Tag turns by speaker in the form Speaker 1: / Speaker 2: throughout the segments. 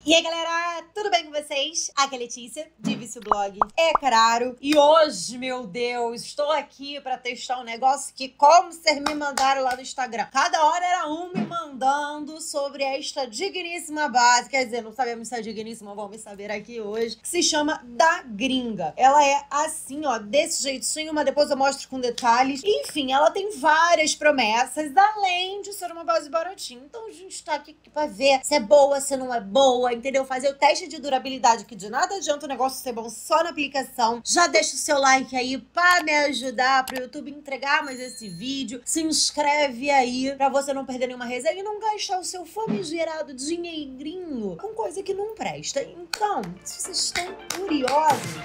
Speaker 1: E aí galera, tudo bem com vocês? Aqui é a Letícia, de Vício Blog, é claro. E hoje, meu Deus, estou aqui pra testar um negócio que, como vocês me mandaram lá no Instagram, cada hora era um me mandando sobre esta digníssima base. Quer dizer, não sabemos se é digníssima, vamos saber aqui hoje. Que se chama Da Gringa. Ela é assim, ó, desse jeitinho, mas depois eu mostro com detalhes. Enfim, ela tem várias promessas, além de ser uma base baratinha. Então a gente tá aqui pra ver se é boa, se não é boa, entendeu? Fazer o teste de durabilidade, que de nada adianta o negócio ser bom só na aplicação. Já deixa o seu like aí pra me ajudar, pro YouTube entregar mais esse vídeo. Se inscreve aí pra você não perder nenhuma resenha e não gastar o seu famigerado dinheirinho com coisa que não presta. Então, se vocês estão curiosos,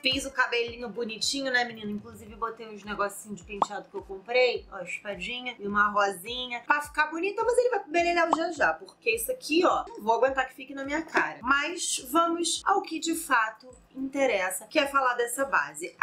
Speaker 1: fiz o cabelinho bonitinho, né, menina? Inclusive, botei uns negocinhos de penteado que eu comprei. Ó, espadinha e uma rosinha. Pra ficar bonita, mas ele vai pro beleléu já, porque isso aqui, ó, não vou aguentar que fique na minha cara. Mas vamos ao que de fato interessa, que é falar dessa base.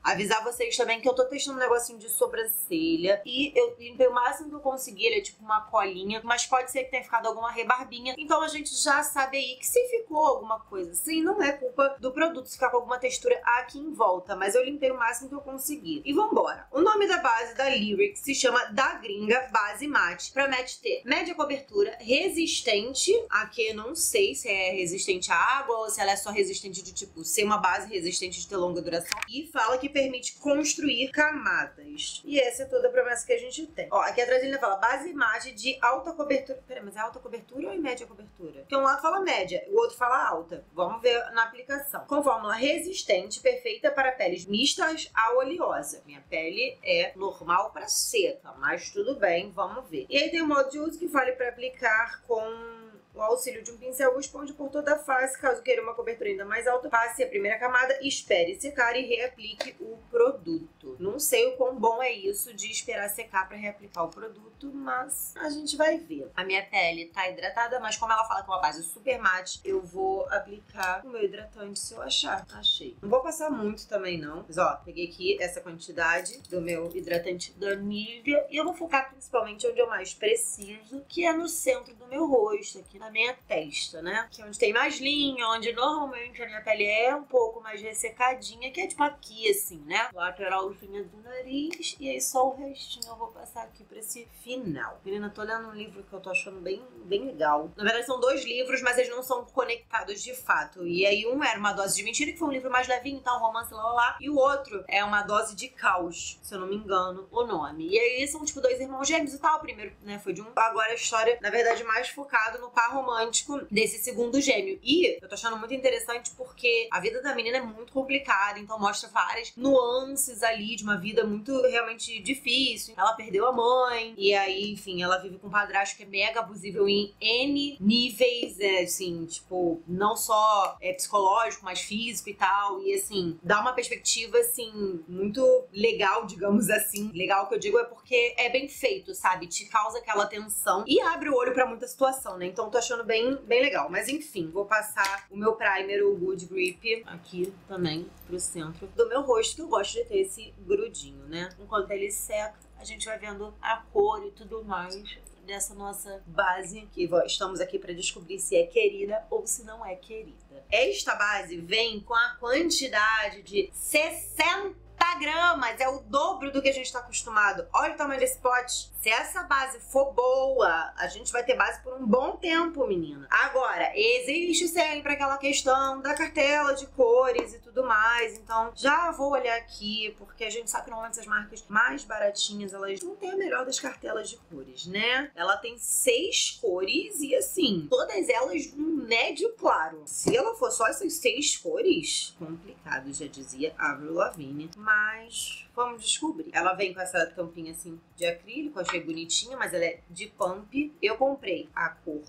Speaker 1: Avisar vocês também que eu tô testando um negocinho de sobrancelha e eu limpei o máximo que eu consegui, ele é tipo uma colinha, mas pode ser que tenha ficado alguma rebarbinha. Então a gente já sabe aí que se ficou alguma coisa assim, não é culpa do produto, se ficar com alguma textura aqui em volta, mas eu limpei o máximo que eu consegui. E vambora. O nome da base da Lyric se chama Da Gringa Base Mate. Promete ter média cobertura, resistente, aqui eu não sei se é resistente à água ou se ela é só resistente de tipo ser uma base resistente de ter longa duração. E fala que permite construir camadas. E essa é toda a promessa que a gente tem. Ó, aqui atrás ele fala base mate de alta cobertura. Pera, mas é alta cobertura ou é média cobertura? Porque um lado fala média, o outro fala alta. Vamos ver na aplicação. Com fórmula resistente, perfeita para peles mistas a oleosa. Minha pele é normal para seca, mas tudo bem, vamos ver. E aí tem o modo de uso que vale para aplicar com o auxílio de um pincel esponja por toda a face. Caso queira uma cobertura ainda mais alta, passe a primeira camada, espere secar e reaplique o produto. Não sei o quão bom é isso de esperar secar para reaplicar o produto, mas a gente vai ver. A minha pele tá hidratada, mas como ela fala que é uma base super mate, eu vou aplicar o meu hidratante se eu achar. Achei. Não vou passar muito também não, mas ó, peguei aqui essa quantidade do meu hidratante da Nivea e eu vou focar principalmente onde eu mais preciso, que é no centro do meu rosto, aqui na minha testa, né? Que é onde tem mais linha, onde normalmente a minha pele é um pouco mais ressecadinha, que é tipo aqui, assim, né? Lateralzinha do nariz, e aí só o restinho eu vou passar aqui pra esse final. Menina, tô lendo um livro que eu tô achando bem legal. Na verdade, são dois livros, mas eles não são conectados de fato. E aí um era Uma Dose de Mentira, que foi um livro mais levinho, tal, romance, lá. E o outro é Uma Dose de Caos, se eu não me engano, o nome. E aí são, tipo, dois irmãos gêmeos e tal. O primeiro, né, foi de um. Agora a história, na verdade, mais focado no par romântico desse segundo gêmeo. E eu tô achando muito interessante porque a vida da menina é muito complicada, então mostra várias nuances ali de uma vida muito realmente difícil. Ela perdeu a mãe, e aí, enfim, ela vive com um padrasto que é mega abusivo em N níveis, assim, tipo, não só psicológico, mas físico e tal. E assim, dá uma perspectiva, assim, muito legal, digamos assim. Legal que eu digo é porque é bem feito, sabe? Te causa aquela tensão e abre o olho pra muita situação, né? Então tô achando bem legal. Mas enfim, vou passar o meu primer, o Good Grip, aqui também pro centro do meu rosto, que eu gosto de ter esse grudinho, né? Enquanto ele seca, a gente vai vendo a cor e tudo mais dessa nossa base, que estamos aqui para descobrir se é querida ou se não é querida. Esta base vem com a quantidade de 60 gramas, é o dobro do que a gente tá acostumado. Olha o tamanho desse pote. Se essa base for boa, a gente vai ter base por um bom tempo, menina. Agora, existe sempre aquela questão da cartela de cores e tudo mais, então já vou olhar aqui, porque a gente sabe que normalmente essas marcas mais baratinhas, elas não têm a melhor das cartelas de cores, né? Ela tem 6 cores e assim, todas elas um médio claro. Se ela for só essas 6 cores, complicado, já dizia Avril Lavigne. Mas vamos descobrir. Ela vem com essa tampinha assim de acrílico, achei bonitinha, mas ela é de pump. Eu comprei a cor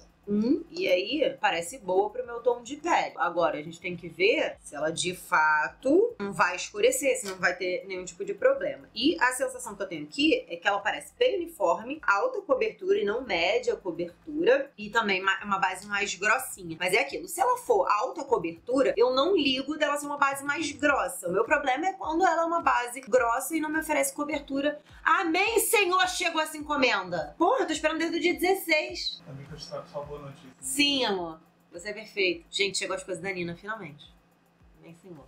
Speaker 1: E aí parece boa pro meu tom de pele. Agora, a gente tem que ver se ela de fato não vai escurecer, se não vai ter nenhum tipo de problema. E a sensação que eu tenho aqui é que ela parece bem uniforme, alta cobertura e não média cobertura, e também uma base mais grossinha. Mas é aquilo, se ela for alta cobertura, eu não ligo dela ser uma base mais grossa. O meu problema é quando ela é uma base grossa e não me oferece cobertura. Amém, Senhor, chegou essa encomenda. Porra, eu tô esperando desde o dia 16.
Speaker 2: Também que eu te trago só boa notícia.
Speaker 1: Sim, amor. Você é perfeito. Gente, chegou as coisas da Nina, finalmente. Amém, Senhor.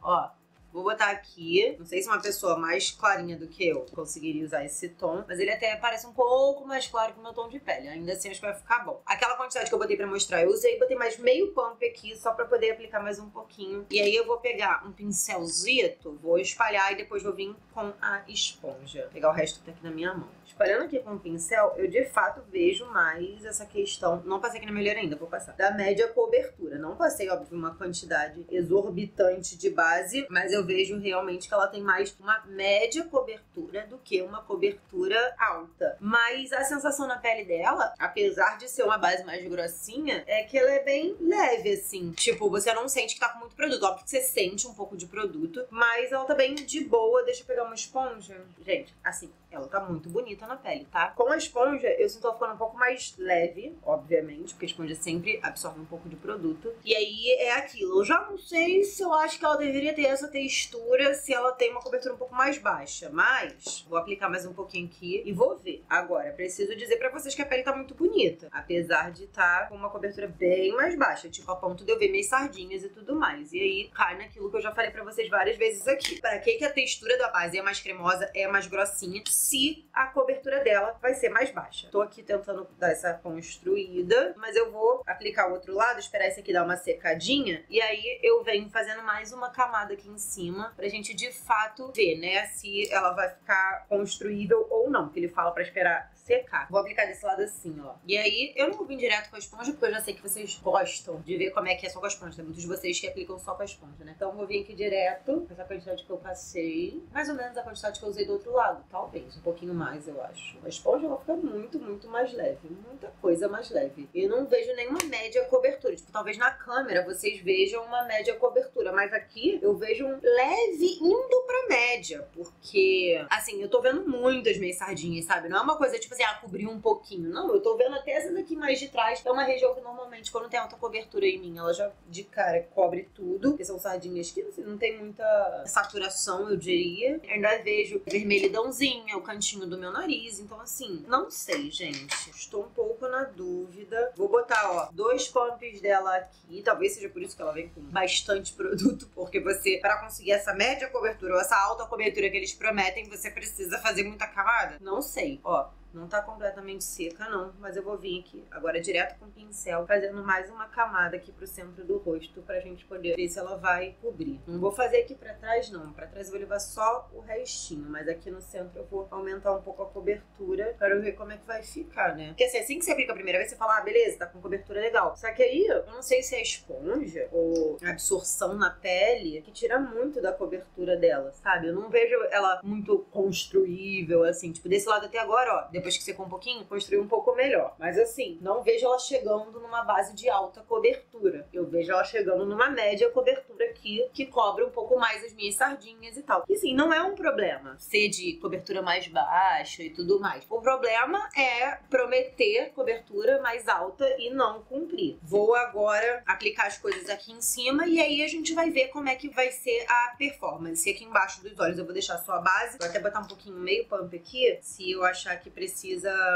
Speaker 1: Ó, vou botar aqui. Não sei se uma pessoa mais clarinha do que eu conseguiria usar esse tom, mas ele até parece um pouco mais claro que o meu tom de pele. Ainda assim, acho que vai ficar bom. Aquela quantidade que eu botei pra mostrar, eu usei, botei mais meio pump aqui, só pra poder aplicar mais um pouquinho. E aí eu vou pegar um pincelzito, vou espalhar e depois vou vir com a esponja. Vou pegar o resto que tá aqui na minha mão. Espalhando aqui com o pincel, eu de fato vejo mais essa questão. Não passei aqui na melhor ainda, vou passar. Da média cobertura. Não passei, óbvio, uma quantidade exorbitante de base, mas eu vejo realmente que ela tem mais uma média cobertura do que uma cobertura alta. Mas a sensação na pele dela, apesar de ser uma base mais grossinha, é que ela é bem leve, assim. Tipo, você não sente que tá com muito produto. Óbvio que você sente um pouco de produto, mas ela tá bem de boa. Deixa eu pegar uma esponja. Gente, assim, ela tá muito bonita na pele, tá? Com a esponja, eu sinto ela ficando um pouco mais leve, obviamente, porque a esponja sempre absorve um pouco de produto. E aí é aquilo. Eu já não sei se eu acho que ela deveria ter essa textura se ela tem uma cobertura um pouco mais baixa, mas vou aplicar mais um pouquinho aqui e vou ver. Agora, preciso dizer pra vocês que a pele tá muito bonita, apesar de estar com uma cobertura bem mais baixa, tipo a ponto de eu ver minhas sardinhas e tudo mais. E aí cai naquilo que eu já falei pra vocês várias vezes aqui. Pra que a textura da base é mais cremosa, é mais grossinha, se a cobertura dela vai ser mais baixa. Tô aqui tentando dar essa construída, mas eu vou aplicar o outro lado, esperar esse aqui dar uma secadinha, e aí eu venho fazendo mais uma camada aqui em cima, pra gente de fato ver, né, se ela vai ficar construível ou não, porque ele fala pra esperar secar. Vou aplicar desse lado assim, ó. E aí, eu não vou vir direto com a esponja, porque eu já sei que vocês gostam de ver como é que é só com a esponja. Tem muitos de vocês que aplicam só com a esponja, né? Então, eu vou vir aqui direto, com essa quantidade que eu passei. Mais ou menos a quantidade que eu usei do outro lado. Talvez, um pouquinho mais, eu acho. A esponja, ela fica muito, muito mais leve. Muita coisa mais leve. E eu não vejo nenhuma média cobertura. Tipo, talvez na câmera vocês vejam uma média cobertura. Mas aqui, eu vejo um leve indo pra média. Porque, assim, eu tô vendo muitas minhas sardinhas, sabe? Não é uma coisa, tipo assim, cobriu um pouquinho. Não, eu tô vendo até essa daqui mais de trás. É uma região que normalmente, quando tem alta cobertura em mim, ela já de cara cobre tudo. Porque são sardinhas que assim, não tem muita saturação, eu diria. Eu ainda vejo vermelhidãozinha, o cantinho do meu nariz. Então, assim, não sei, gente. Estou um pouco na dúvida. Vou botar, ó, 2 pumps dela aqui. Talvez seja por isso que ela vem com bastante produto. Porque você, para conseguir essa média cobertura ou essa alta cobertura que eles prometem, você precisa fazer muita camada? Não sei, ó. Não tá completamente seca, não. Mas eu vou vir aqui agora direto com o pincel, fazendo mais uma camada aqui pro centro do rosto, pra gente poder ver se ela vai cobrir. Não vou fazer aqui pra trás, não. Pra trás eu vou levar só o restinho. Mas aqui no centro eu vou aumentar um pouco a cobertura para eu ver como é que vai ficar, né? Porque assim que você aplica a primeira vez, você fala, ah, beleza, tá com cobertura legal. Só que aí, eu não sei se é a esponja ou a absorção na pele que tira muito da cobertura dela, sabe? Eu não vejo ela muito construível, assim. Tipo, desse lado até agora, ó, depois que secou um pouquinho, construiu um pouco melhor. Mas assim, não vejo ela chegando numa base de alta cobertura. Eu vejo ela chegando numa média cobertura aqui, que cobre um pouco mais as minhas sardinhas e tal. E assim, não é um problema ser de cobertura mais baixa e tudo mais. O problema é prometer cobertura mais alta e não cumprir. Vou agora aplicar as coisas aqui em cima e aí a gente vai ver como é que vai ser a performance. Aqui embaixo dos olhos eu vou deixar só a base. Vou até botar um pouquinho meio pump aqui, se eu achar que precisa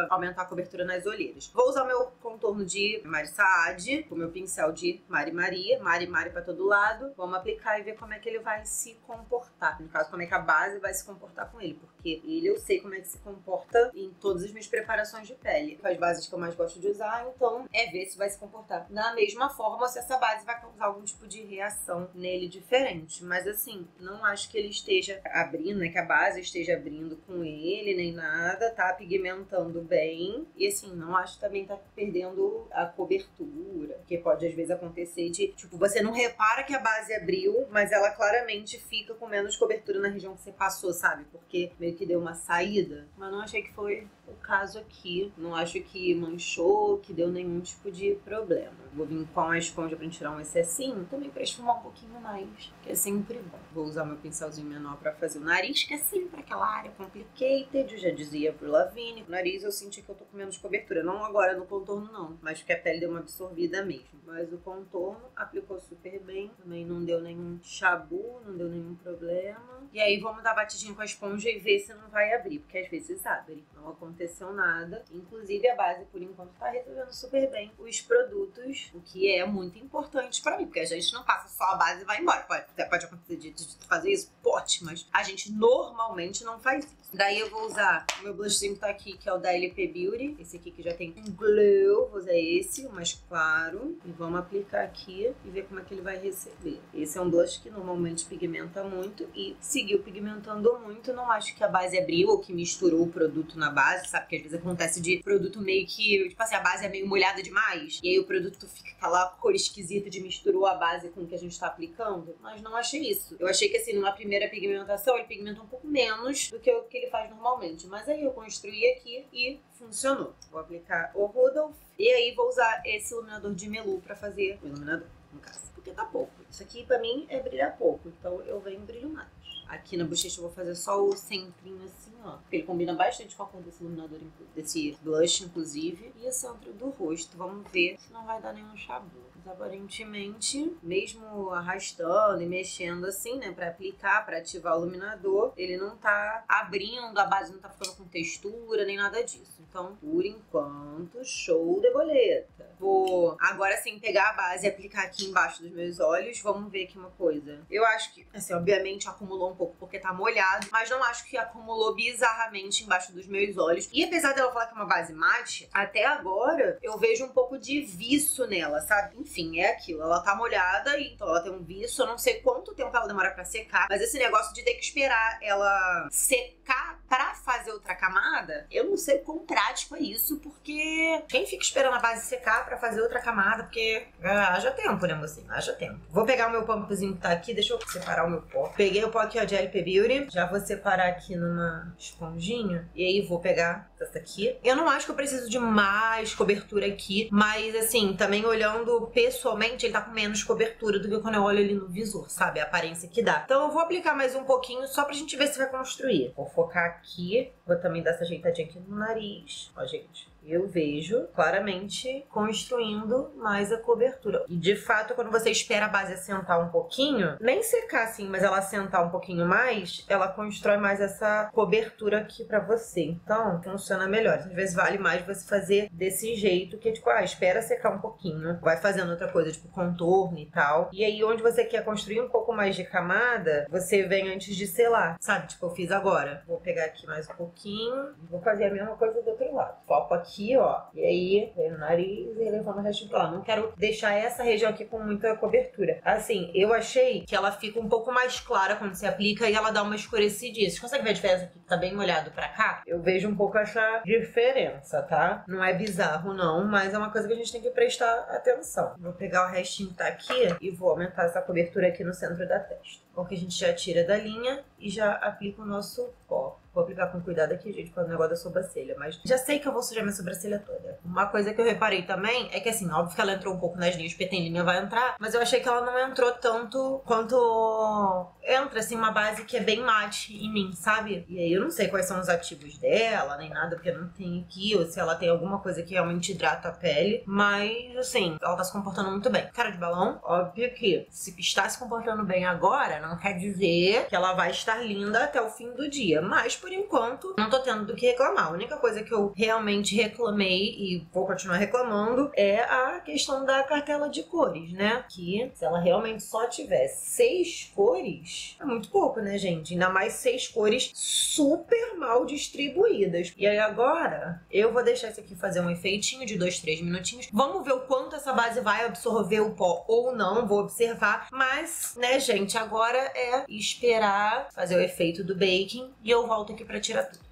Speaker 1: aumentar a cobertura nas olheiras. Vou usar o meu contorno de Mari Saad, com o meu pincel de Mari Maria, Mari pra todo lado. Vamos aplicar e ver como é que ele vai se comportar. No caso, como é que a base vai se comportar com ele, porque ele eu sei como é que se comporta em todas as minhas preparações de pele. As bases que eu mais gosto de usar, então é ver se vai se comportar da mesma forma ou se essa base vai causar algum tipo de reação nele diferente. Mas assim, não acho que ele esteja abrindo, né, que a base esteja abrindo com ele, nem nada, tá pigmentando bem. E assim, não acho que também tá perdendo a cobertura, que pode às vezes acontecer de, tipo, você não repara que a base abriu, mas ela claramente fica com menos cobertura na região que você passou, sabe? Porque meio que deu uma saída. Mas não achei que foi o caso aqui. Não acho que manchou, que deu nenhum tipo de problema. Vou vir com a esponja pra tirar um excessinho, também pra esfumar um pouquinho mais, que é sempre bom. Vou usar meu pincelzinho menor pra fazer o nariz, que é sempre aquela área complicated, eu já dizia pro Lavigne. O nariz eu senti que eu tô com menos cobertura, não agora no contorno não, mas que a pele deu uma absorvida mesmo. Mas o contorno aplicou super bem, também não deu nenhum chabu, não deu nenhum problema. E aí vamos dar batidinha com a esponja e ver se não vai abrir, porque às vezes abre. Não aconteceu nada. Inclusive a base, por enquanto, tá resolvendo super bem os produtos, o que é muito importante pra mim, porque a gente não passa só a base e vai embora. Pode acontecer de fazer isso? Pode, mas a gente normalmente não faz isso. Daí eu vou usar o meu blushzinho que tá aqui, que é o da LP Beauty. Esse aqui que já tem um glow. Vou usar esse, o mais claro. E vamos aplicar aqui e ver como é que ele vai receber. Esse é um blush que normalmente pigmenta muito e seguiu pigmentando muito. Não acho que a base abriu ou que misturou o produto na base, sabe? Porque às vezes acontece de produto meio que, tipo assim, a base é meio molhada demais. E aí o produto fica aquela cor esquisita de misturou a base com o que a gente tá aplicando. Mas não achei isso. Eu achei que assim, numa primeira pigmentação, ele pigmenta um pouco menos do que o que ele faz normalmente. Mas aí eu construí aqui e funcionou. Vou aplicar o Rudolph. E aí vou usar esse iluminador de Melu pra fazer o iluminador, no caso. Porque tá pouco. Isso aqui pra mim é brilhar pouco. Então eu venho brilho mais. Aqui na bochecha eu vou fazer só o centrinho assim, ó. Porque ele combina bastante com a cor desse iluminador, desse blush, inclusive. E o centro do rosto. Vamos ver se não vai dar nenhum chabu. Mas aparentemente, mesmo arrastando e mexendo assim, né, pra aplicar, pra ativar o iluminador, ele não tá abrindo, a base não tá ficando com textura, nem nada disso. Então, por enquanto, show de boleta. Vou agora sim pegar a base e aplicar aqui embaixo dos meus olhos. Vamos ver aqui uma coisa. Eu acho que, assim, obviamente acumulou um pouco porque tá molhado, mas não acho que acumulou bizarramente embaixo dos meus olhos. E apesar dela falar que é uma base mate, até agora eu vejo um pouco de viço nela, sabe? Enfim, é aquilo. Ela tá molhada, então ela tem um viço. Eu não sei quanto tempo ela demora pra secar, mas esse negócio de ter que esperar ela secar pra fazer outra camada, eu não sei quão prático é isso, porque quem fica esperando a base secar pra fazer outra camada, porque haja tempo, né, mocinho? Haja tempo. Vou pegar o meu pumpzinho que tá aqui, deixa eu separar o meu pó. Peguei o pó aqui, ó, de LP Beauty. Já vou separar aqui numa esponjinha. E aí vou pegar essa aqui. Eu não acho que eu preciso de mais cobertura aqui, mas assim, também olhando pessoalmente, ele tá com menos cobertura do que quando eu olho ali no visor, sabe? A aparência que dá. Então eu vou aplicar mais um pouquinho só pra gente ver se vai construir. Vou focar aqui. Vou também dar essa ajeitadinha aqui no nariz. Ó, gente. Eu vejo claramente construindo mais a cobertura. E de fato, quando você espera a base assentar um pouquinho, nem secar assim, mas ela assentar um pouquinho mais, ela constrói mais essa cobertura aqui pra você. Então, funciona melhor. Às vezes vale mais você fazer desse jeito, que é tipo, espera secar um pouquinho. Vai fazendo outra coisa, tipo contorno e tal. E aí, onde você quer construir um pouco mais de camada, você vem antes de selar, sabe? Tipo, eu fiz agora. Vou pegar aqui mais um pouquinho. Vou fazer a mesma coisa do outro lado. Foco aqui. Ó, e aí vem no nariz e levando o resto pra lá. Não quero deixar essa região aqui com muita cobertura. Assim, eu achei que ela fica um pouco mais clara quando você aplica e ela dá uma escurecidinha. Vocês conseguem ver a diferença aqui que tá bem molhado pra cá? Eu vejo um pouco essa diferença, tá? Não é bizarro não, mas é uma coisa que a gente tem que prestar atenção. Vou pegar o restinho que tá aqui e vou aumentar essa cobertura aqui no centro da testa. Porque a gente já tira da linha e já aplica o nosso pó. Vou aplicar com cuidado aqui, gente, com o negócio da sobrancelha. Mas já sei que eu vou sujar minha sobrancelha toda. Uma coisa que eu reparei também é que, assim, óbvio que ela entrou um pouco nas linhas, porque tem linha, vai entrar. Mas eu achei que ela não entrou tanto quanto entra, assim, uma base que é bem mate em mim, sabe? E aí eu não sei quais são os ativos dela, nem nada, porque não tem aqui. Ou se ela tem alguma coisa que realmente hidrata a pele. Mas, assim, ela tá se comportando muito bem. Cara de balão, óbvio que se está se comportando bem agora, não quer dizer que ela vai estar linda até o fim do dia. Mas, por enquanto, não tô tendo do que reclamar. A única coisa que eu realmente reclamei e vou continuar reclamando é a questão da cartela de cores, né? Que se ela realmente só tiver 6 cores, é muito pouco, né, gente? Ainda mais 6 cores super mal distribuídas. E aí agora, eu vou deixar isso aqui fazer um efeitinho de 2, 3 minutinhos. Vamos ver o quanto essa base vai absorver o pó ou não, vou observar. Mas, né, gente, agora é esperar fazer o efeito do baking e eu volto aqui pra tirar tudo.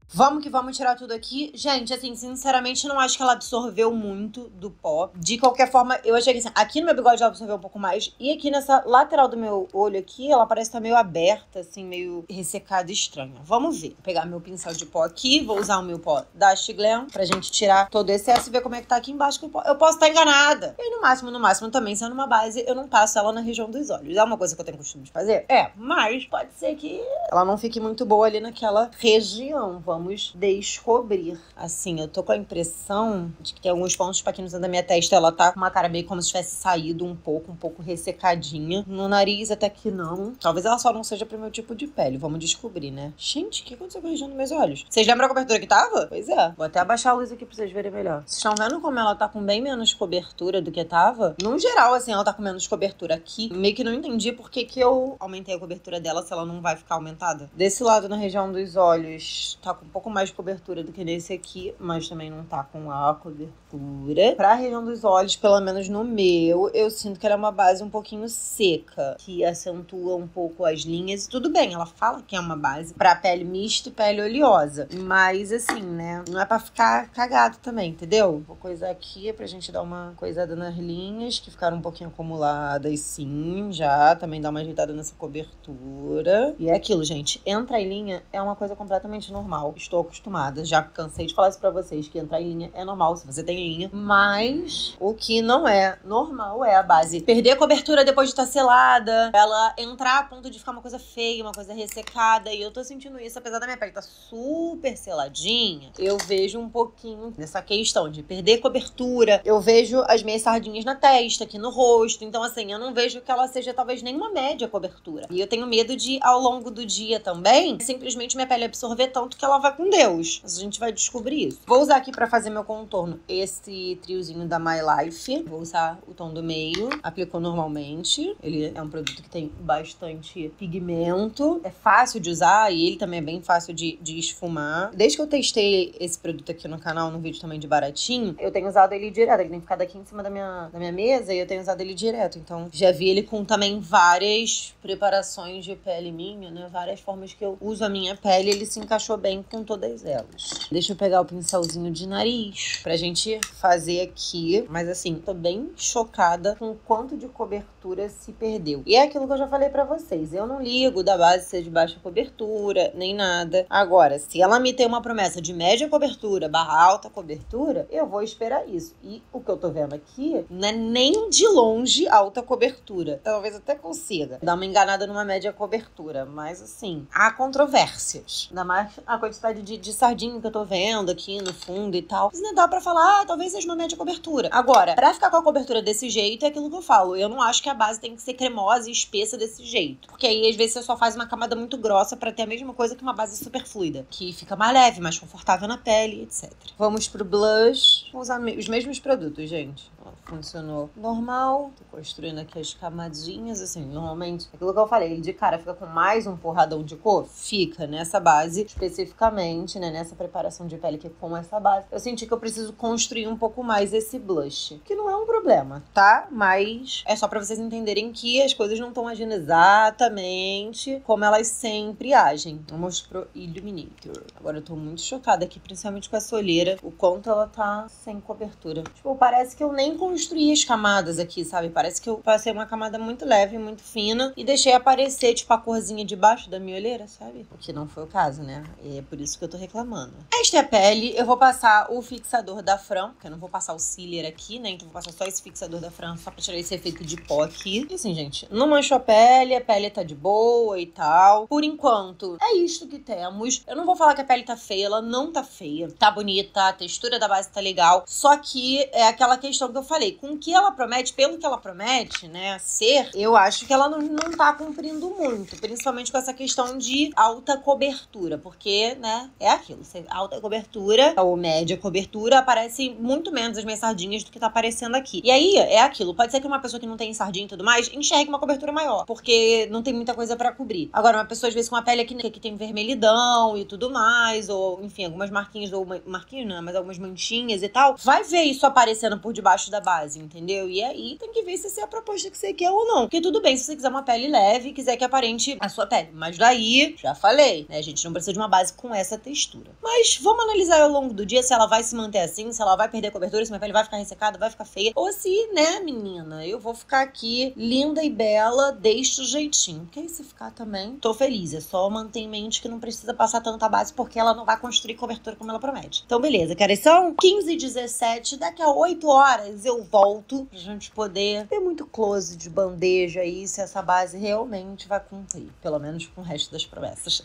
Speaker 1: Vamos que vamos tirar tudo aqui. Gente, assim, sinceramente, não acho que ela absorveu muito do pó. De qualquer forma, eu achei que assim, aqui no meu bigode ela absorveu um pouco mais. E aqui nessa lateral do meu olho aqui, ela parece estar meio aberta, assim, meio ressecada e estranha. Vamos ver. Vou pegar meu pincel de pó aqui, vou usar o meu pó da Ashley Glam pra gente tirar todo o excesso e ver como é que tá aqui embaixo. Que eu posso estar enganada. E no máximo também, sendo uma base, eu não passo ela na região dos olhos. É uma coisa que eu tenho costume de fazer? É, mas pode ser que ela não fique muito boa ali naquela região. Vamos descobrir. Assim, eu tô com a impressão de que tem alguns pontos pra quem não da minha testa, ela tá com uma cara meio como se tivesse saído um pouco ressecadinha. No nariz até que não. Talvez ela só não seja pro meu tipo de pele. Vamos descobrir, né? Gente, o que aconteceu com a região dos meus olhos? Vocês lembram a cobertura que tava? Pois é. Vou até abaixar a luz aqui pra vocês verem melhor. Vocês estão vendo como ela tá com bem menos cobertura do que tava? No geral, assim, ela tá com menos cobertura aqui. Meio que não entendi por que eu aumentei a cobertura dela se ela não vai ficar aumentada. Desse lado, na região dos olhos, tá com um pouco mais de cobertura do que nesse aqui, mas também não tá com a cobertura. Pra região dos olhos, pelo menos no meu, eu sinto que ela é uma base um pouquinho seca, que acentua um pouco as linhas. E tudo bem, ela fala que é uma base pra pele mista e pele oleosa. Mas assim, né, não é pra ficar cagado também, entendeu? Vou coisar aqui pra gente dar uma coisada nas linhas, que ficaram um pouquinho acumuladas, sim, já. Também dar uma ajeitada nessa cobertura. E é aquilo, gente, entrar em linha é uma coisa completamente normal. Estou acostumada, já cansei de falar isso pra vocês, que entrar em linha é normal se você tem linha. Mas o que não é normal é a base perder a cobertura depois de estar selada, ela entrar a ponto de ficar uma coisa feia, uma coisa ressecada. E eu tô sentindo isso, apesar da minha pele estar super seladinha, eu vejo um pouquinho dessa questão de perder cobertura. Eu vejo as minhas sardinhas na testa, aqui no rosto. Então, assim, eu não vejo que ela seja talvez nem uma média cobertura. E eu tenho medo de, ao longo do dia também, simplesmente minha pele absorver tanto que ela vai com Deus. Mas a gente vai descobrir isso. Vou usar aqui pra fazer meu contorno esse triozinho da My Life. Vou usar o tom do meio. Aplicou normalmente. Ele é um produto que tem bastante pigmento. É fácil de usar e ele também é bem fácil de esfumar. Desde que eu testei esse produto aqui no canal, num vídeo também de baratinho, eu tenho usado ele direto. Ele tem ficado aqui em cima da minha mesa e eu tenho usado ele direto. Então, já vi ele com também várias preparações de pele minha, né? Várias formas que eu uso a minha pele. Ele se encaixou bem com todas elas. Deixa eu pegar o pincelzinho de nariz pra gente fazer aqui. Mas assim, tô bem chocada com o quanto de cobertura se perdeu. E é aquilo que eu já falei pra vocês. Eu não ligo da base ser de baixa cobertura, nem nada. Agora, se ela me tem uma promessa de média cobertura barra alta cobertura, eu vou esperar isso. E o que eu tô vendo aqui não é nem de longe alta cobertura. Talvez até consiga dar uma enganada numa média cobertura. Mas assim, há controvérsias. Ainda mais a quantidade de sardinha que eu tô vendo aqui no fundo e tal. Mas ainda dá pra falar, talvez seja uma média cobertura. Agora, pra ficar com a cobertura desse jeito, é aquilo que eu falo. Eu não acho que a base tem que ser cremosa e espessa desse jeito. Porque aí, às vezes, você só faz uma camada muito grossa pra ter a mesma coisa que uma base super fluida. Que fica mais leve, mais confortável na pele, etc. Vamos pro blush. Vou usar os mesmos produtos, gente. Ó, funcionou normal. Tô construindo aqui as camadinhas, assim, normalmente. Aquilo que eu falei, ele de cara fica com mais um porradão de cor? Fica nessa base, especificamente, né? Nessa preparação de pele que com essa base. Eu senti que eu preciso construir um pouco mais esse blush. Que não é um problema, tá? Mas é só pra vocês entenderem que as coisas não estão agindo exatamente como elas sempre agem. Vamos pro Illuminator. Agora eu tô muito chocada aqui, principalmente com essa olheira, o quanto ela tá sem cobertura. Tipo, parece que eu nem construí as camadas aqui, sabe? Parece que eu passei uma camada muito leve, muito fina e deixei aparecer, tipo, a corzinha debaixo da minha olheira, sabe? O que não foi o caso, né? E é por isso que eu tô reclamando. Esta é a pele. Eu vou passar o fixador da Fran, porque eu não vou passar o sealer aqui, né? Então vou passar só esse fixador da Fran, só pra tirar esse efeito de pó aqui. E assim, gente, não manchou a pele tá de boa e tal. Por enquanto, é isto que temos. Eu não vou falar que a pele tá feia, ela não tá feia. Tá bonita, a textura da base tá legal. Só que é aquela questão que eu falei. Com o que ela promete, pelo que ela promete, né, ser, eu acho que ela não tá cumprindo muito. Principalmente com essa questão de alta cobertura. Porque, né, é aquilo. Alta cobertura ou média cobertura aparece muito menos as minhas sardinhas do que tá aparecendo aqui. E aí, é aquilo. Pode ser que uma pessoa que não tem sardinha e tudo mais enxergue uma cobertura maior. Porque não tem muita coisa pra cobrir. Agora, uma pessoa, às vezes, com uma pele aqui tem vermelhidão e tudo mais, ou, enfim, algumas marquinhas, ou marquinhas não, mas algumas manchinhas e tal, vai ver isso aparecendo por debaixo da base base, entendeu? E aí tem que ver se essa é a proposta que você quer ou não. Porque tudo bem se você quiser uma pele leve e quiser que aparente a sua pele. Mas daí, já falei, né? A gente não precisa de uma base com essa textura. Mas vamos analisar ao longo do dia se ela vai se manter assim, se ela vai perder cobertura, se minha pele vai ficar ressecada, vai ficar feia. Ou se, né, menina, eu vou ficar aqui linda e bela deste jeitinho. Porque aí se ficar também, tô feliz. É só manter em mente que não precisa passar tanta base porque ela não vai construir cobertura como ela promete. Então, beleza, que são 15h17, daqui a 8 horas eu volto pra gente poder ter muito close de bandeja aí se essa base realmente vai cumprir, pelo menos com o resto das promessas.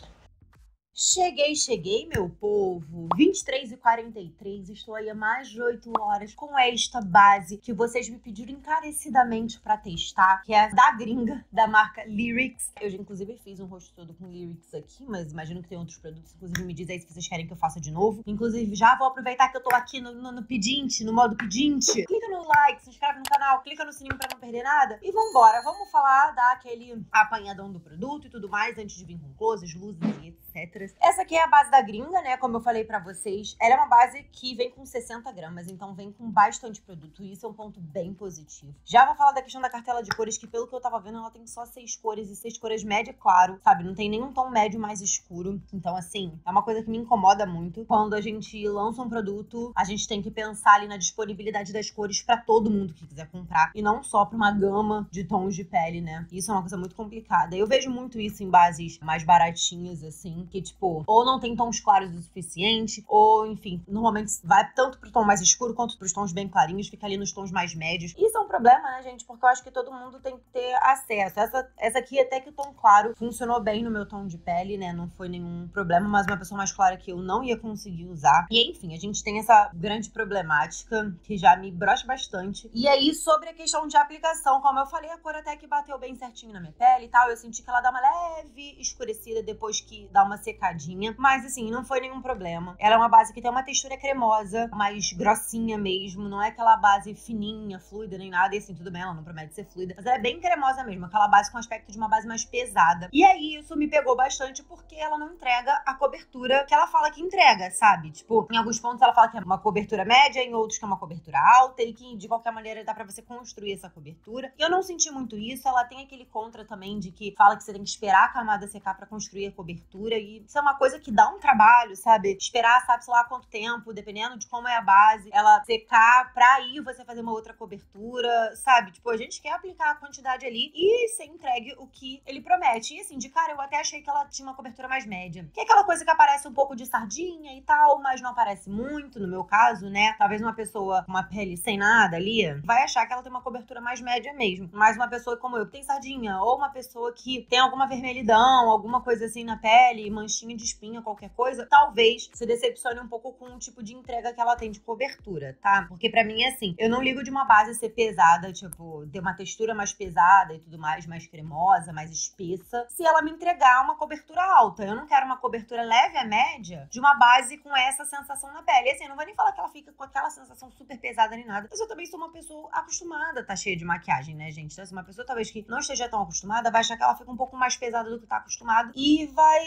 Speaker 1: Cheguei, meu povo. 23h43, estou aí há mais de 8 horas com esta base que vocês me pediram encarecidamente pra testar, que é a da gringa, da marca Lyrics. Eu já, inclusive, fiz um rosto todo com Lyrics aqui, mas imagino que tem outros produtos. Inclusive, me diz aí se vocês querem que eu faça de novo. Inclusive, já vou aproveitar que eu tô aqui no pedinte, no modo pedinte. Clica no like, se inscreve no canal, clica no sininho pra não perder nada. E vambora, vamos falar daquele apanhadão do produto e tudo mais, antes de vir com closes, luzes e etc. Essa aqui é a base da gringa, né? Como eu falei pra vocês. Ela é uma base que vem com 60 gramas, então vem com bastante produto. E isso é um ponto bem positivo. Já vou falar da questão da cartela de cores, que pelo que eu tava vendo, ela tem só 6 cores. E 6 cores média claro, sabe? Não tem nenhum tom médio mais escuro. Então, assim, é uma coisa que me incomoda muito. Quando a gente lança um produto, a gente tem que pensar ali na disponibilidade das cores pra todo mundo que quiser comprar. E não só pra uma gama de tons de pele, né? Isso é uma coisa muito complicada. Eu vejo muito isso em bases mais baratinhas, assim, que, tipo, ou não tem tons claros o suficiente, ou, enfim, normalmente vai tanto pro tom mais escuro quanto pros tons bem clarinhos, fica ali nos tons mais médios. Isso é um problema, né, gente? Porque eu acho que todo mundo tem que ter acesso. Essa aqui, até que o tom claro funcionou bem no meu tom de pele, né? Não foi nenhum problema, mas uma pessoa mais clara que eu não ia conseguir usar. E, enfim, a gente tem essa grande problemática que já me brocha bastante. E aí, sobre a questão de aplicação, como eu falei, a cor até que bateu bem certinho na minha pele e tal. Eu senti que ela dá uma leve escurecida depois que dá uma secadinha. Mas, assim, não foi nenhum problema. Ela é uma base que tem uma textura cremosa, mais grossinha mesmo. Não é aquela base fininha, fluida, nem nada. E, assim, tudo bem, ela não promete ser fluida. Mas ela é bem cremosa mesmo. Aquela base com aspecto de uma base mais pesada. E aí, isso me pegou bastante porque ela não entrega a cobertura que ela fala que entrega, sabe? Tipo, em alguns pontos ela fala que é uma cobertura média, em outros que é uma cobertura alta. E que, de qualquer maneira, dá pra você construir essa cobertura. E eu não senti muito isso. Ela tem aquele contra também de que fala que você tem que esperar a camada secar pra construir a cobertura. E isso é uma coisa que dá um trabalho, sabe? Esperar, sabe-se lá quanto tempo, dependendo de como é a base, ela secar pra aí você fazer uma outra cobertura, sabe? Tipo, a gente quer aplicar a quantidade ali e ser entregue o que ele promete. E assim, de cara, eu até achei que ela tinha uma cobertura mais média. Que é aquela coisa que aparece um pouco de sardinha e tal, mas não aparece muito, no meu caso, né? Talvez uma pessoa com uma pele sem nada ali vai achar que ela tem uma cobertura mais média mesmo. Mas uma pessoa como eu, que tem sardinha, ou uma pessoa que tem alguma vermelhidão, alguma coisa assim na pele, manchinha de espinha, qualquer coisa, talvez se decepcione um pouco com o tipo de entrega que ela tem de cobertura, tá? Porque pra mim é assim, eu não ligo de uma base ser pesada, tipo, ter uma textura mais pesada e tudo mais cremosa, mais espessa, se ela me entregar uma cobertura alta. Eu não quero uma cobertura leve a média de uma base com essa sensação na pele. E assim, eu não vou nem falar que ela fica com aquela sensação super pesada nem nada, mas eu também sou uma pessoa acostumada a tá cheia de maquiagem, né, gente? Então, assim, uma pessoa talvez que não esteja tão acostumada vai achar que ela fica um pouco mais pesada do que tá acostumada e vai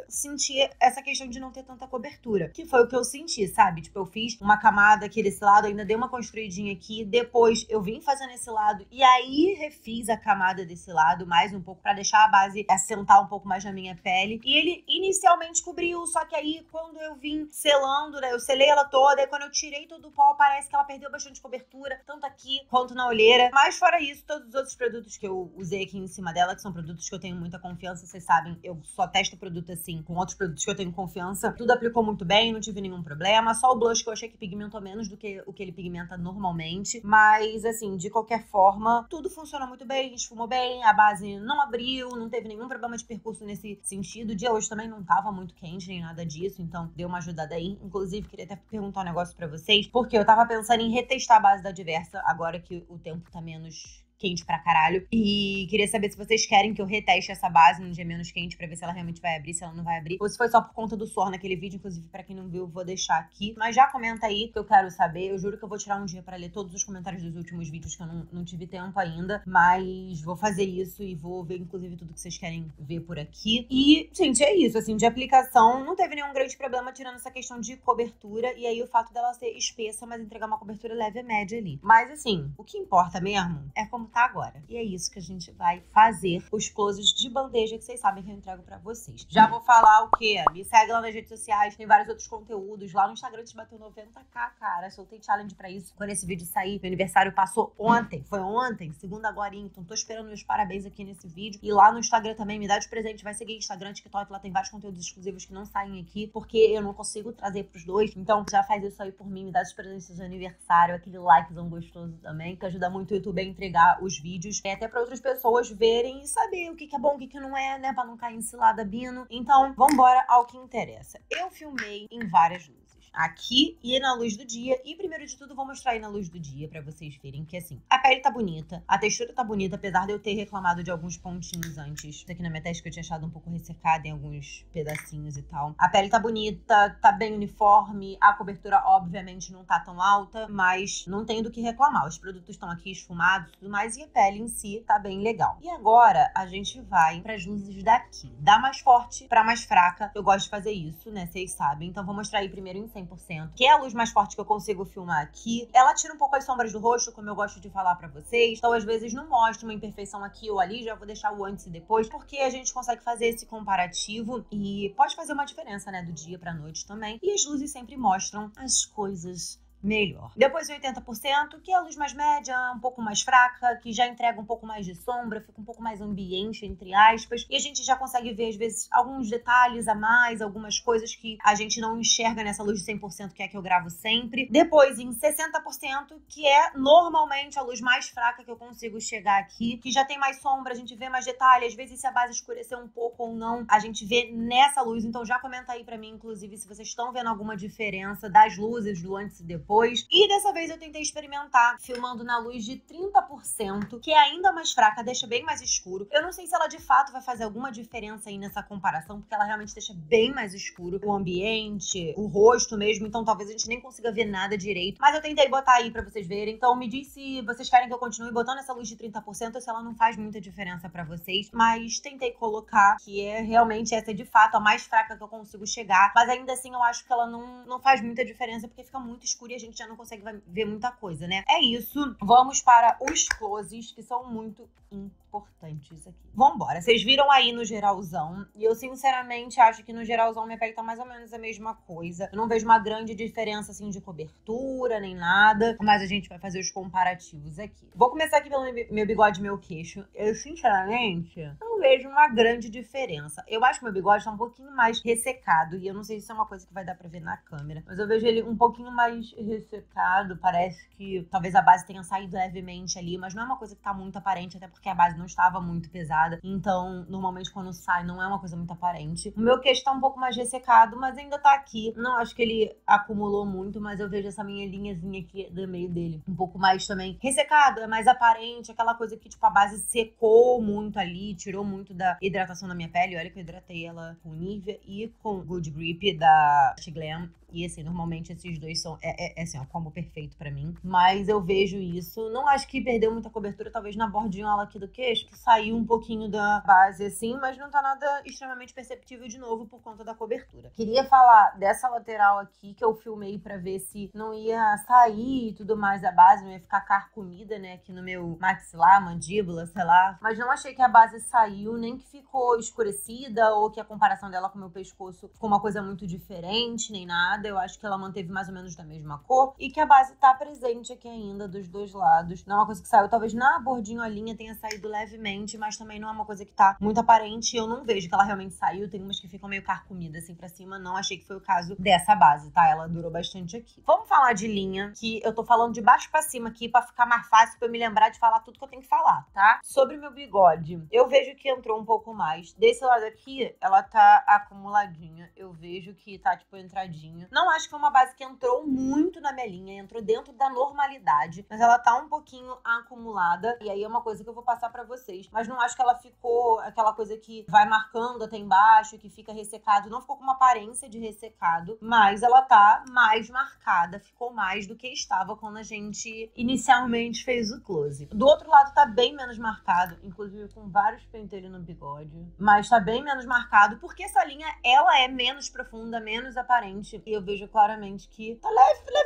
Speaker 1: sentir essa questão de não ter tanta cobertura, que foi o que eu senti, sabe? Tipo, eu fiz uma camada aqui desse lado, ainda dei uma construidinha aqui, depois eu vim fazendo esse lado e aí refiz a camada desse lado mais um pouco pra deixar a base assentar um pouco mais na minha pele. E ele inicialmente cobriu, só que aí quando eu vim selando, né, eu selei ela toda, e quando eu tirei todo o pó, parece que ela perdeu bastante cobertura, tanto aqui quanto na olheira. Mas fora isso, todos os outros produtos que eu usei aqui em cima dela, que são produtos que eu tenho muita confiança, vocês sabem, eu só testo produto assim, com outros produtos que eu tenho confiança. Tudo aplicou muito bem, não tive nenhum problema. Só o blush que eu achei que pigmentou menos do que o que ele pigmenta normalmente. Mas, assim, de qualquer forma, tudo funcionou muito bem, esfumou bem, a base não abriu, não teve nenhum problema de percurso nesse sentido. O dia hoje também não tava muito quente, nem nada disso, então deu uma ajudada aí. Inclusive, queria até perguntar um negócio pra vocês, porque eu tava pensando em retestar a base da Diversa agora que o tempo tá menos quente pra caralho. E queria saber se vocês querem que eu reteste essa base num dia menos quente pra ver se ela realmente vai abrir, se ela não vai abrir. Ou se foi só por conta do suor naquele vídeo. Inclusive, pra quem não viu, eu vou deixar aqui. Mas já comenta aí que eu quero saber. Eu juro que eu vou tirar um dia pra ler todos os comentários dos últimos vídeos, que eu não tive tempo ainda. Mas vou fazer isso e vou ver, inclusive, tudo que vocês querem ver por aqui. E, gente, é isso. Assim, de aplicação, não teve nenhum grande problema tirando essa questão de cobertura. E aí, o fato dela ser espessa, mas entregar uma cobertura leve e média ali. Mas, assim, o que importa mesmo é como tá agora. E é isso que a gente vai fazer. Os closes de bandeja que vocês sabem que eu entrego pra vocês. Já vou falar o quê? Me segue lá nas redes sociais. Tem vários outros conteúdos. Lá no Instagram a gente bateu 90k, cara. Soltei challenge pra isso. Quando esse vídeo sair, meu aniversário passou ontem. Foi ontem, segunda agora. Então tô esperando meus parabéns aqui nesse vídeo. E lá no Instagram também, me dá de presente. Vai seguir Instagram, TikTok. Lá tem vários conteúdos exclusivos que não saem aqui. Porque eu não consigo trazer pros dois. Então já faz isso aí por mim. Me dá de presente de aniversário. Aquele likezão gostoso também. Que ajuda muito o YouTube a entregar os vídeos. Até pra outras pessoas verem e saber o que é bom, o que não é, né? Pra não cair em cilada bino. Então, vambora ao que interessa. Eu filmei em várias luzes. Aqui e na luz do dia. E primeiro de tudo, vou mostrar aí na luz do dia pra vocês verem que, assim, a pele tá bonita, a textura tá bonita, apesar de eu ter reclamado de alguns pontinhos antes. Isso aqui na minha testa que eu tinha achado um pouco ressecada em alguns pedacinhos e tal. A pele tá bonita, tá bem uniforme, a cobertura obviamente não tá tão alta, mas não tenho do que reclamar. Os produtos estão aqui esfumados e tudo mais, e a pele em si tá bem legal. E agora a gente vai pras luzes daqui. Da mais forte pra mais fraca. Eu gosto de fazer isso, né? Vocês sabem. Então vou mostrar aí primeiro em 100%, que é a luz mais forte que eu consigo filmar aqui. Ela tira um pouco as sombras do rosto, como eu gosto de falar pra vocês. Então, às vezes, não mostra uma imperfeição aqui ou ali. Já vou deixar o antes e depois, porque a gente consegue fazer esse comparativo e pode fazer uma diferença, né? Do dia pra noite também. E as luzes sempre mostram as coisas melhor. Depois o 80%, que é a luz mais média, um pouco mais fraca, que já entrega um pouco mais de sombra, fica um pouco mais ambiente, entre aspas. E a gente já consegue ver, às vezes, alguns detalhes a mais, algumas coisas que a gente não enxerga nessa luz de 100%, que é a que eu gravo sempre. Depois, em 60%, que é normalmente a luz mais fraca que eu consigo chegar aqui, que já tem mais sombra, a gente vê mais detalhe. Às vezes, se a base escurecer um pouco ou não, a gente vê nessa luz. Então, já comenta aí pra mim, inclusive, se vocês estão vendo alguma diferença das luzes do antes e depois. E dessa vez eu tentei experimentar filmando na luz de 30%, que é ainda mais fraca, deixa bem mais escuro. Eu não sei se ela de fato vai fazer alguma diferença aí nessa comparação, porque ela realmente deixa bem mais escuro o ambiente, o rosto mesmo, então talvez a gente nem consiga ver nada direito. Mas eu tentei botar aí pra vocês verem, então me diz se vocês querem que eu continue botando essa luz de 30% ou se ela não faz muita diferença pra vocês. Mas tentei colocar que é realmente essa de fato a mais fraca que eu consigo chegar, mas ainda assim eu acho que ela não faz muita diferença, porque fica muito escuro e a gente já não consegue ver muita coisa, né? É isso. Vamos para os closes, que são muito importantes aqui. Vambora. Vocês viram aí no geralzão. E eu, sinceramente, acho que no geralzão minha pele tá mais ou menos a mesma coisa. Eu não vejo uma grande diferença, assim, de cobertura, nem nada. Mas a gente vai fazer os comparativos aqui. Vou começar aqui pelo meu bigode e meu queixo. Eu, sinceramente, não vejo uma grande diferença. Eu acho que meu bigode tá um pouquinho mais ressecado. E eu não sei se isso é uma coisa que vai dar pra ver na câmera. Mas eu vejo ele um pouquinho mais ressecado. Parece que talvez a base tenha saído levemente ali. Mas não é uma coisa que tá muito aparente, até porque a base não estava muito pesada. Então, normalmente, quando sai, não é uma coisa muito aparente. O meu queixo tá um pouco mais ressecado, mas ainda tá aqui. Não acho que ele acumulou muito, mas eu vejo essa minha linhazinha aqui do meio dele um pouco mais também ressecado. É mais aparente, aquela coisa que, tipo, a base secou muito ali, tirou muito da hidratação da minha pele. Olha que eu hidratei ela com Nivea e com Good Grip da Glam. E, assim, normalmente esses dois são, assim, ó, combo perfeito pra mim. Mas eu vejo isso. Não acho que perdeu muita cobertura, talvez na bordinhola aqui do queixo, que saiu um pouquinho da base, assim, mas não tá nada extremamente perceptível de novo por conta da cobertura. Queria falar dessa lateral aqui, que eu filmei pra ver se não ia sair e tudo mais a base, não ia ficar carcomida, né, aqui no meu maxilar, mandíbula, sei lá. Mas não achei que a base saiu, nem que ficou escurecida, ou que a comparação dela com o meu pescoço ficou uma coisa muito diferente, nem nada. Eu acho que ela manteve mais ou menos da mesma cor e que a base tá presente aqui ainda dos dois lados. Não é uma coisa que saiu, talvez na bordinholinha tenha saído levemente, mas também não é uma coisa que tá muito aparente. Eu não vejo que ela realmente saiu. Tem umas que ficam meio carcomidas assim pra cima. Não achei que foi o caso dessa base, tá? Ela durou bastante aqui. Vamos falar de linha, que eu tô falando de baixo pra cima aqui pra ficar mais fácil pra eu me lembrar de falar tudo que eu tenho que falar, tá? Sobre o meu bigode, eu vejo que entrou um pouco mais. Desse lado aqui, ela tá acumuladinha. Eu vejo que tá, tipo, entradinha. Não acho que foi uma base que entrou muito na minha linha, entrou dentro da normalidade, mas ela tá um pouquinho acumulada, e aí é uma coisa que eu vou passar pra vocês. Mas não acho que ela ficou aquela coisa que vai marcando até embaixo, que fica ressecado. Não ficou com uma aparência de ressecado, mas ela tá mais marcada, ficou mais do que estava quando a gente inicialmente fez o close. Do outro lado tá bem menos marcado, inclusive com vários pentelhos no bigode, mas tá bem menos marcado, porque essa linha, ela é menos profunda, menos aparente, e eu vejo claramente que tá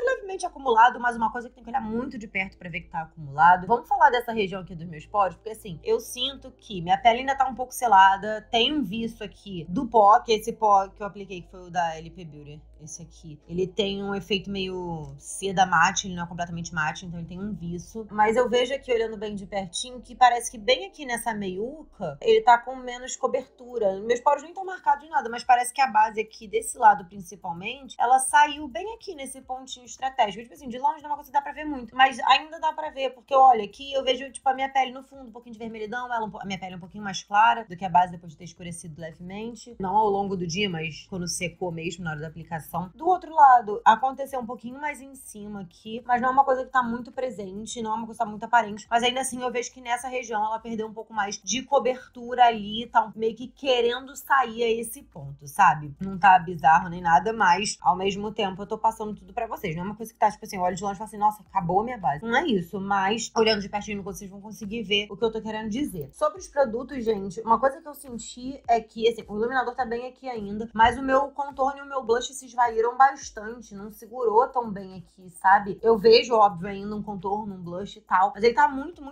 Speaker 1: levemente acumulado, mas uma coisa que tem que olhar muito de perto pra ver que tá acumulado. Vamos falar dessa região aqui dos meus poros, porque assim, eu sinto que minha pele ainda tá um pouco selada, tem um viço aqui do pó, que esse pó que eu apliquei, que foi o da LP Beauty, esse aqui, ele tem um efeito meio seda mate, ele não é completamente mate, então ele tem um viço, mas eu vejo aqui, olhando bem de pertinho, que parece que bem aqui nessa meiuca, ele tá com menos cobertura. Meus poros nem estão marcados de nada, mas parece que a base aqui desse lado, principalmente, ela saiu bem aqui nesse pontinho estratégico. Tipo assim, de longe não é uma coisa que dá pra ver muito, mas ainda dá pra ver, porque olha, aqui eu vejo, tipo, a minha pele no fundo, um pouquinho de vermelhidão, a minha pele é um pouquinho mais clara do que a base depois de ter escurecido levemente. Não ao longo do dia, mas quando secou mesmo, na hora da aplicação. Do outro lado, aconteceu um pouquinho mais em cima aqui, mas não é uma coisa que tá muito presente, não é uma coisa que tá muito aparente, mas ainda assim eu vejo que nessa região ela perdeu um pouco mais de cobertura ali, tá meio que querendo sair a esse ponto, sabe? Não tá bizarro nem nada, mas ao mesmo tempo eu tô passando tudo pra vocês. Não é uma coisa que tá, tipo assim, eu olho de longe e falo assim, nossa, acabou a minha base. Não é isso, mas olhando de pertinho vocês vão conseguir ver o que eu tô querendo dizer. Sobre os produtos, gente, uma coisa que eu senti é que, assim, o iluminador tá bem aqui ainda, mas o meu contorno e o meu blush se esvaíram bastante, não segurou tão bem aqui, sabe? Eu vejo, óbvio, ainda um contorno, um blush e tal, mas ele tá muito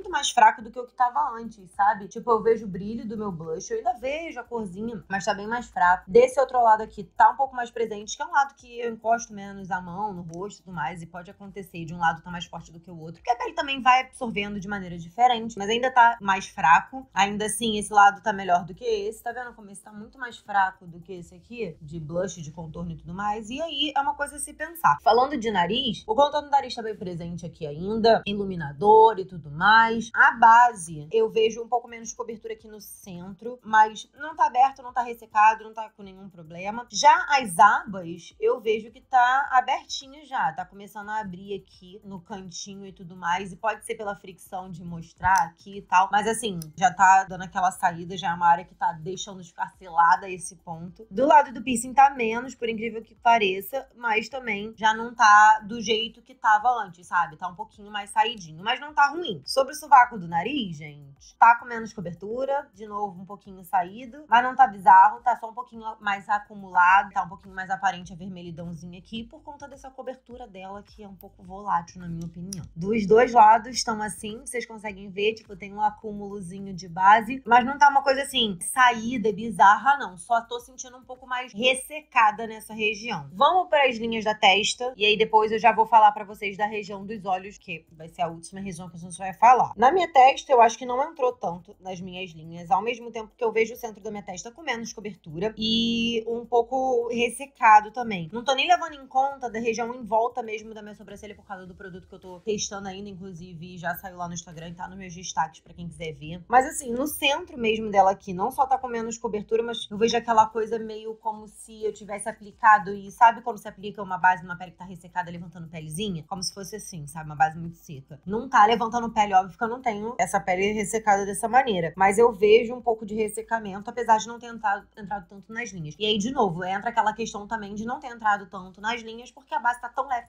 Speaker 1: mais fraco do que o que tava antes, sabe? Tipo, eu vejo o brilho do meu blush, eu ainda vejo a corzinha, mas tá bem mais fraco. Desse outro lado aqui, tá um pouco mais presente, que é um lado que eu encosto menos a mão no rosto e tudo mais, e pode acontecer de um lado tá mais forte do que o outro, porque a pele também vai absorvendo de maneira diferente, mas ainda tá mais fraco. Ainda assim, esse lado tá melhor do que esse, tá vendo como esse tá muito mais fraco do que esse aqui, de blush, de contorno e tudo mais, e aí é uma coisa a se pensar. Falando de nariz, o contorno do nariz tá bem presente aqui ainda, iluminador e tudo mais. A base, eu vejo um pouco menos de cobertura aqui no centro, mas não tá aberto, não tá ressecado, não tá com nenhum problema. Já as abas, eu vejo que tá abertinha já, tá começando a abrir aqui no cantinho e tudo mais, e pode ser pela fricção de mostrar aqui e tal, mas assim, já tá dando aquela saída, já é uma área que tá deixando ficar selada esse ponto. Do lado do piercing tá menos, por incrível que pareça, mas também já não tá do jeito que tava antes, sabe? Tá um pouquinho mais saidinho, mas não tá ruim. Sobre o sovaco do nariz, gente, tá com menos cobertura, de novo um pouquinho saído, mas não tá bizarro, tá só um pouquinho mais acumulado, tá um pouquinho mais aparente a vermelhidãozinha aqui, por conta dessa cobertura dela, que é um pouco volátil, na minha opinião. Dos dois lados estão assim, vocês conseguem ver, tipo, tem um acúmulozinho de base, mas não tá uma coisa assim, saída, bizarra, não. Só tô sentindo um pouco mais ressecada nessa região. Vamos para as linhas da testa, e aí depois eu já vou falar pra vocês da região dos olhos, que vai ser a última região que a gente vai falar. Na minha testa, eu acho que não entrou tanto nas minhas linhas, ao mesmo tempo que eu vejo o centro da minha testa com menos cobertura e um pouco ressecado também. Não tô nem levando em conta da região em volta mesmo da minha sobrancelha por causa do produto que eu tô testando ainda, inclusive já saiu lá no Instagram e tá nos meus destaques pra quem quiser ver. Mas assim, no centro mesmo dela aqui, não só tá com menos cobertura, mas eu vejo aquela coisa meio como se eu tivesse aplicado, e sabe quando você aplica uma base numa pele que tá ressecada, levantando pelezinha? Como se fosse assim, sabe? Uma base muito seca. Não tá levantando pele, óbvio que eu não tenho essa pele ressecada dessa maneira, mas eu vejo um pouco de ressecamento, apesar de não ter entrado tanto nas linhas. E aí, de novo, entra aquela questão também de não ter entrado tanto nas linhas, porque a base tá tão leve,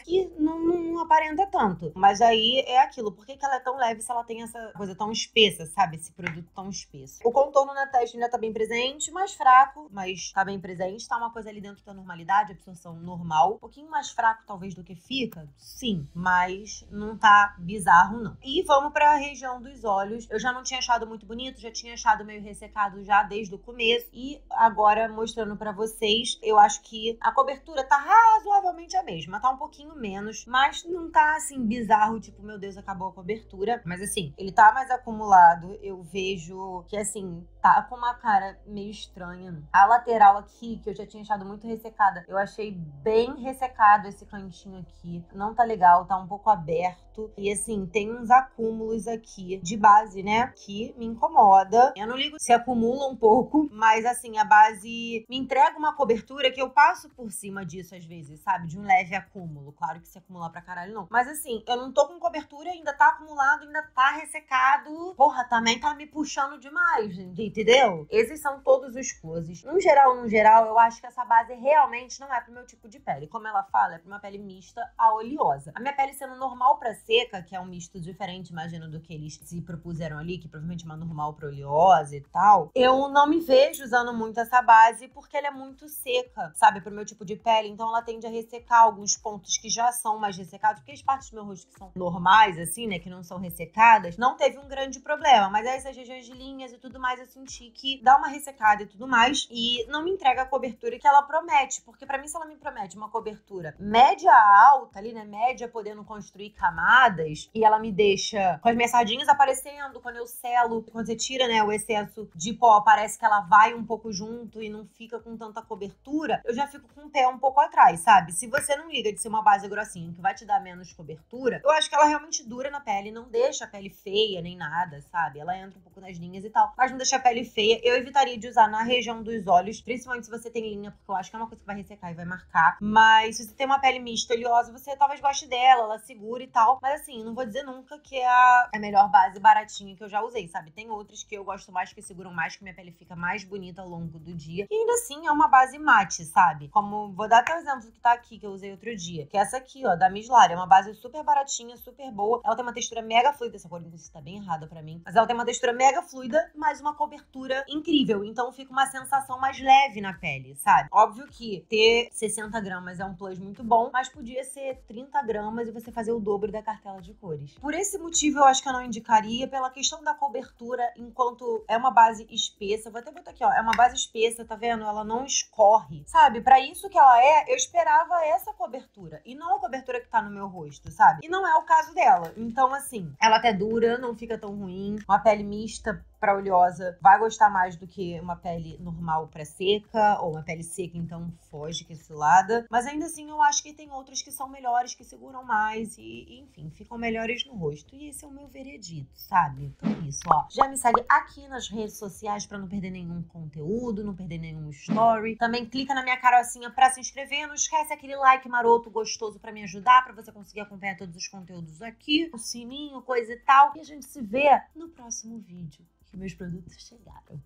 Speaker 1: que não aparenta tanto. Mas aí é aquilo, por que ela é tão leve se ela tem essa coisa tão espessa, sabe? Esse produto tão espesso. O contorno na testa ainda tá bem presente, mais fraco, mas tá bem presente. Tá uma coisa ali dentro da normalidade, absorção normal. Um pouquinho mais fraco, talvez, do que fica, sim, mas não tá bizarro, não. E vamos pra região dos olhos. Eu já não tinha achado muito bonito, já tinha achado meio ressecado já desde o começo. E agora, mostrando pra vocês, eu acho que a cobertura tá razoavelmente a mesma. Tá um pouquinho menos, mas não tá, assim, bizarro, tipo, meu Deus, acabou a cobertura. Mas, assim, ele tá mais acumulado. Eu vejo que, assim, tá com uma cara meio estranha. A lateral aqui, que eu já tinha achado muito ressecada, eu achei bem ressecado esse cantinho aqui. Não tá legal, tá um pouco aberto. E, assim, tem uns acúmulos aqui de base, né, que me incomoda. Eu não ligo se acumula um pouco, mas, assim, a base me entrega uma cobertura que eu passo por cima disso às vezes, sabe? De um leve acúmulo. Claro que se acumular pra caralho, não. Mas, assim, eu não tô com cobertura, ainda tá acumulado, ainda tá ressecado. Porra, também tá me puxando demais, entendeu? Esses são todos os closes. No geral, eu acho que essa base realmente não é pro meu tipo de pele. Como ela fala, é pra uma pele mista a oleosa. A minha pele sendo normal pra seca, que é um misto diferente, imagino, do que eles se propuseram ali, que provavelmente é uma normal pra oleosa e tal, eu não me vejo usando muito essa base porque ela é muito seca, sabe? Pro meu tipo de pele. Então ela tende a ressecar alguns pontos que já são mais ressecados, porque as partes do meu rosto que são normais, assim, né, que não são ressecadas, não teve um grande problema. Mas aí essas regiões de linhas e tudo mais, eu senti que dá uma ressecada e tudo mais, e não me entrega a cobertura que ela promete, porque pra mim, se ela me promete uma cobertura média alta ali, né, média podendo construir camadas, e ela me deixa com as minhas sardinhas aparecendo, quando eu selo, quando você tira, né, o excesso de pó, parece que ela vai um pouco junto e não fica com tanta cobertura, eu já fico com o pé um pouco atrás, sabe? Se você não liga de ser uma base grossinha, que vai te dar menos cobertura, eu acho que ela realmente dura na pele, não deixa a pele feia nem nada, sabe? Ela entra um pouco nas linhas e tal, mas não deixa a pele feia. Eu evitaria de usar na região dos olhos, principalmente se você tem linha, porque eu acho que é uma coisa que vai ressecar e vai marcar. Mas se você tem uma pele mista, oleosa, você talvez goste dela, ela segura e tal. Mas assim, não vou dizer nunca que é a melhor base baratinha que eu já usei, sabe? Tem outras que eu gosto mais, que seguram mais, que minha pele fica mais bonita ao longo do dia. E ainda assim, é uma base mate, sabe? Como, vou dar até o exemplo que tá aqui, que eu usei outro dia, que é essa aqui, ó, da Miss Lara. É uma base super baratinha, super boa. Ela tem uma textura mega fluida. Essa cor, inclusive, tá bem errada pra mim. Mas ela tem uma textura mega fluida, mas uma cobertura incrível. Então fica uma sensação mais leve na pele, sabe? Óbvio que ter 60 gramas é um plus muito bom, mas podia ser 30 gramas e você fazer o dobro da cartela de cores. Por esse motivo, eu acho que eu não indicaria, pela questão da cobertura, enquanto é uma base espessa. Vou até botar aqui, ó. É uma base espessa, tá vendo? Ela não escorre, sabe? Pra isso que ela é, eu esperava essa cobertura. E não a cobertura que tá no meu rosto, sabe? E não é o caso dela. Então, assim, ela até dura, não fica tão ruim. Uma pele mista pra oleosa vai gostar mais do que uma pele normal pra seca, ou uma pele seca, então foge que esse lado. Mas ainda assim, eu acho que tem outras que são melhores, que seguram mais e enfim, ficam melhores no rosto. E esse é o meu veredito, sabe? Então é isso, ó. Já me segue aqui nas redes sociais pra não perder nenhum conteúdo, não perder nenhum story. Também clica na minha carocinha pra se inscrever. Não esquece aquele like maroto, gostoso pra me ajudar, pra você conseguir acompanhar todos os conteúdos aqui. O sininho, coisa e tal. E a gente se vê no próximo vídeo. Que meus produtos chegaram.